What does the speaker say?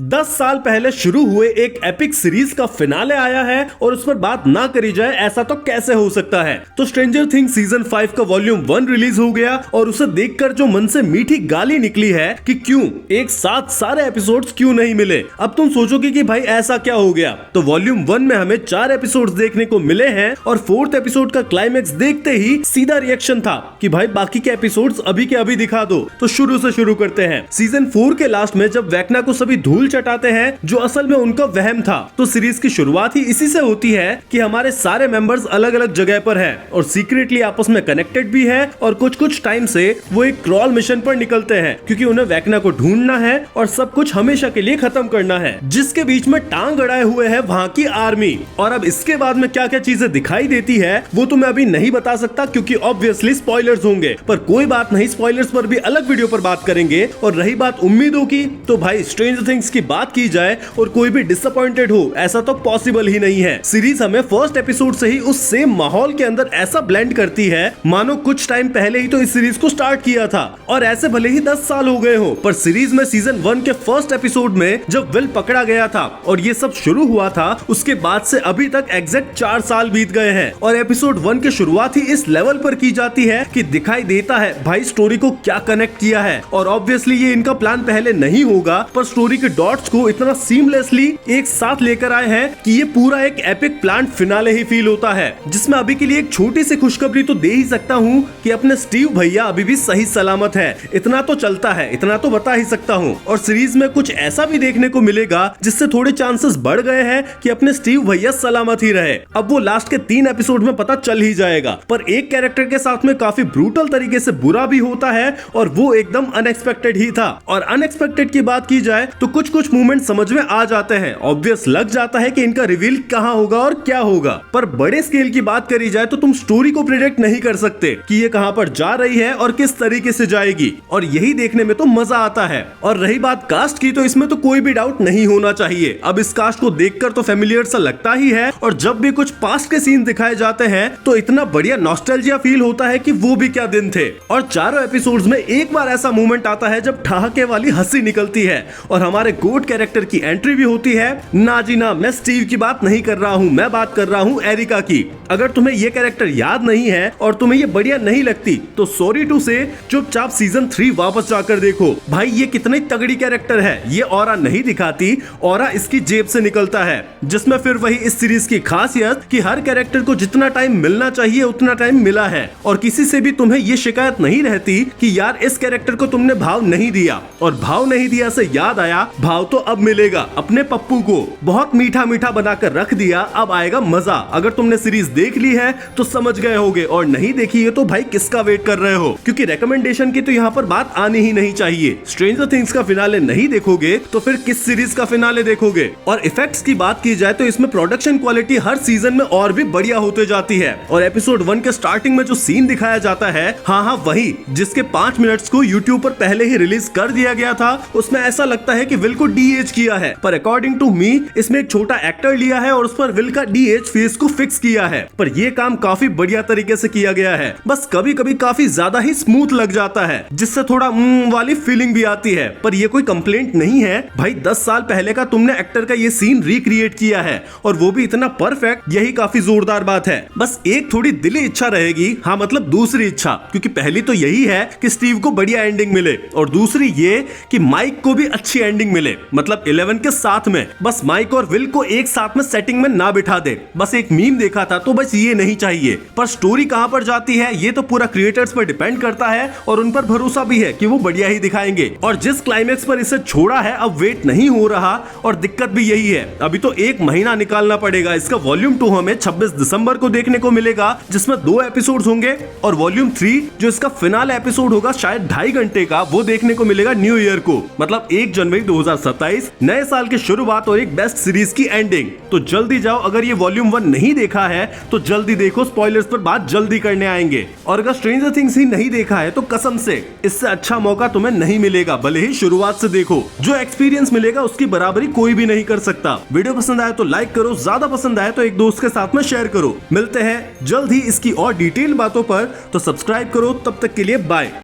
10 साल पहले शुरू हुए एक एपिक सीरीज का फिनाले आया है और उस पर बात ना करी जाए ऐसा तो कैसे हो सकता है। तो स्ट्रेंजर थिंग्स सीजन 5 का वॉल्यूम 1 रिलीज हो गया और उसे देखकर जो मन से मीठी गाली निकली है कि क्यों एक साथ सारे एपिसोड्स क्यों नहीं मिले। अब तुम सोचोगे कि भाई ऐसा क्या हो गया, तो वॉल्यूम 1 में हमें 4 एपिसोड्स देखने को मिले हैं और 4th एपिसोड का क्लाइमेक्स देखते ही सीधा रिएक्शन था कि भाई बाकी के एपिसोड्स अभी के अभी दिखा दो। तो शुरू से शुरू करते हैं। सीजन 4 के लास्ट में जब वेक्ना को सभी धूल चटाते हैं जो असल में उनका वहम था, तो सीरीज की शुरुआत ही इसी से होती है कि हमारे सारे मेंबर्स अलग अलग जगह पर हैं और सीक्रेटली आपस में कनेक्टेड भी है और कुछ टाइम से वो एक क्रॉल मिशन पर निकलते हैं क्योंकि उन्हें वेक्ना को ढूंढना है और सब कुछ हमेशा के लिए खत्म करना है, जिसके बीच में टांग अड़ाए हुए है वहाँ की आर्मी। और अब इसके बाद में क्या क्या चीजें दिखाई देती है वो तो मैं अभी नहीं बता सकता क्योंकि ऑब्वियसली स्पॉयलर्स होंगे, पर कोई बात नहीं, स्पॉयलर्स पर भी अलग वीडियो पर बात करेंगे। और रही बात उम्मीदों की, तो भाई स्ट्रेंजर थिंग्स की बात की जाए और कोई भी डिसअपॉइंटेड हो ऐसा तो पॉसिबल ही नहीं है। सीरीज हमें फर्स्ट एपिसोड से ही उस सेम माहौल के अंदर ऐसा ब्लेंड करती है मानो कुछ टाइम पहले ही तो इस सीरीज को स्टार्ट किया था और ऐसे भले ही 10 साल हो गए हो, पर सीरीज में सीजन 1 के फर्स्ट एपिसोड में जब विल पकड़ा गया था और ये सब शुरू हुआ था, उसके बाद से अभी तक एग्जैक्ट 4 साल बीत गए हैं और एपिसोड 1 की शुरुआत ही इस लेवल पर की जाती है कि दिखाई देता है भाई स्टोरी को क्या कनेक्ट किया है। और ऑब्वियसली ये इनका प्लान पहले नहीं होगा, पर स्टोरी के डॉट्स को इतना सीमलेसली एक साथ लेकर आए हैं कि ये पूरा एक एपिक प्लान फिनाले ही फील होता है, जिसमें अभी के लिए एक छोटी सी खुशखबरी तो दे ही सकता हूँ कि अपने स्टीव भैया अभी भी सही सलामत है। इतना तो चलता है, इतना तो बता ही सकता हूँ। और सीरीज में कुछ ऐसा भी देखने को मिलेगा जिससे थोड़े चांसेस बढ़ गए हैं कि अपने स्टीव भैया सलामत ही रहे। अब वो लास्ट के 3 एपिसोड में पता चल ही जाएगा, पर एक कैरेक्टर के साथ में काफी ब्रूटल तरीके से बुरा भी होता है और वो एकदम अनएक्सपेक्टेड ही था। और अनएक्सपेक्टेड की बात की जाए तो कुछ मूवमेंट समझ में आ जाते हैं, ऑब्वियस लग जाता है कि इनका रिवील कहाँ होगा और क्या होगा। पर बड़े स्केल की बात करी जाए तो तुम स्टोरी को प्रेडिक्ट नहीं कर सकते कि ये कहाँ पर जा रही है और किस तरीके से जाएगी, और यही देखने में तो मजा आता है। और रही बात कास्ट की, तो इसमें तो कोई भी डाउट नहीं होना चाहिए। अब इस कास्ट को देखकर तो फेमिलियर सा लगता ही है और जब भी कुछ पास्ट के सीन दिखाए जाते हैं तो इतना बढ़िया नॉस्टैल्जिया फील होता है कि वो भी क्या दिन थे। और चारों एपिसोड्स में एक बार ऐसा मोमेंट आता है जब ठहाके वाली हंसी निकलती है और हमारे गोट कैरेक्टर की एंट्री भी होती है। ना जी ना, मैं स्टीव की बात नहीं कर रहा हूँ, मैं बात कर रहा हूँ एरिका की। अगर तुम्हें ये कैरेक्टर याद नहीं है और तुम्हें ये बढ़िया नहीं लगती तो सॉरी टू से चुपचाप सीजन 3 वापस जाकर देखो। भाई ये कितनी तगड़ी कैरेक्टर है। ये ऑरा नहीं दिखाती, ऑरा इसकी जेब से निकलता है, जिसमें फिर वही इस सीरीज की खासियत कि हर कैरेक्टर को जितना टाइम मिलना चाहिए उतना टाइम मिला है और किसी से भी तुम्हें ये शिकायत नहीं रहती कि यार इस कैरेक्टर को तुमने भाव नहीं दिया। और भाव नहीं दिया से याद आया, भाव तो अब मिलेगा। अपने पप्पू को बहुत मीठा मीठा बनाकर रख दिया, अब आएगा मजा। अगर तुमने सीरीज देख ली है तो समझ गए होगे और नहीं देखी है तो भाई किसका वेट कर रहे हो, क्योंकि रेकमेंडेशन की तो यहाँ पर बात आनी ही नहीं चाहिए। स्ट्रेंजर थिंग्स का फिनाले नहीं देखोगे तो फिर किस सीरीज का फिनाले देखोगे। और इफेक्ट्स की बात की जाए तो इसमें प्रोडक्शन क्वालिटी हर सीजन में और भी बढ़िया होते जाती है। और एपिसोड 1 के स्टार्टिंग में जो सीन दिखाया जाता है, हाँ वही जिसके 5 मिनट्स को यूट्यूब पर पहले ही रिलीज कर दिया गया था, उसमें ऐसा लगता है कि विल को डीएज किया है, पर अकॉर्डिंग टू मी इसमें एक छोटा एक्टर लिया है और उस पर विल का डीएज फेस को फिक्स किया है। पर यह काम काफी बढ़िया तरीके से किया गया है, बस कभी कभी काफी ज्यादा ही स्मूथ लग जाता है जिससे थोड़ा वाली फीलिंग भी आती है, पर यह कोई कंप्लेंट नहीं है। भाई 10 साल पहले का तुमने एक्टर का ये सीन रिक्रिएट किया है और वो भी इतना परफेक्ट, यही काफी जोरदार बात है। बस एक थोड़ी दिली इच्छा रहेगी, हाँ मतलब दूसरी इच्छा, क्योंकि पहली तो यही है कि स्टीव को बढ़िया एंडिंग मिले और दूसरी ये कि माइक को भी अच्छी एंडिंग मिले, मतलब 11 के साथ में। बस माइक और विल को एक साथ में सेटिंग में ना बिठा दे। बस एक मीम देखा था तो बस ये नहीं चाहिए। पर स्टोरी कहां पर जाती है ये तो पूरा क्रिएटर्स पर डिपेंड करता है और उन पर भरोसा भी है कि वो बढ़िया ही दिखाएंगे। और जिस क्लाइमेक्स पर इसे छोड़ा है अब वेट नहीं हो रहा और दिक्कत भी यही है, अभी तो 1 महीना निकालना पड़ेगा। इसका वॉल्यूम 2 हमें 26 दिसंबर को देखने को मिलेगा, जिसमें 2 एपिसोड्स होंगे और वॉल्यूम 3 जो इसका फिनाल एपिसोड होगा शायद 2.5 घंटे का, वो देखने को मिलेगा न्यू ईयर को, मतलब 1 जनवरी 2027, नए साल की शुरुआत और एक बेस्ट सीरीज की एंडिंग। तो जल्दी जाओ, अगर ये वॉल्यूम 1 नहीं देखा है तो जल्दी देखो, स्पॉयलर्स पर बात जल्दी करने आएंगे। और अगर स्ट्रेंजर थिंग्स ही नहीं देखा है तो कसम से इससे अच्छा मौका तुम्हें नहीं मिलेगा, भले ही शुरुआत से देखो। जो एक्सपीरियंस मिलेगा उसकी बराबरी कोई भी नहीं कर सकता। वीडियो पसंद आए तो लाइक करो, ज्यादा पसंद आए तो एक दोस्त के साथ में शेयर करो। मिलते हैं जल्द ही इसकी और डिटेल बातों पर, तो सब्सक्राइब करो। तब तक के लिए बाय।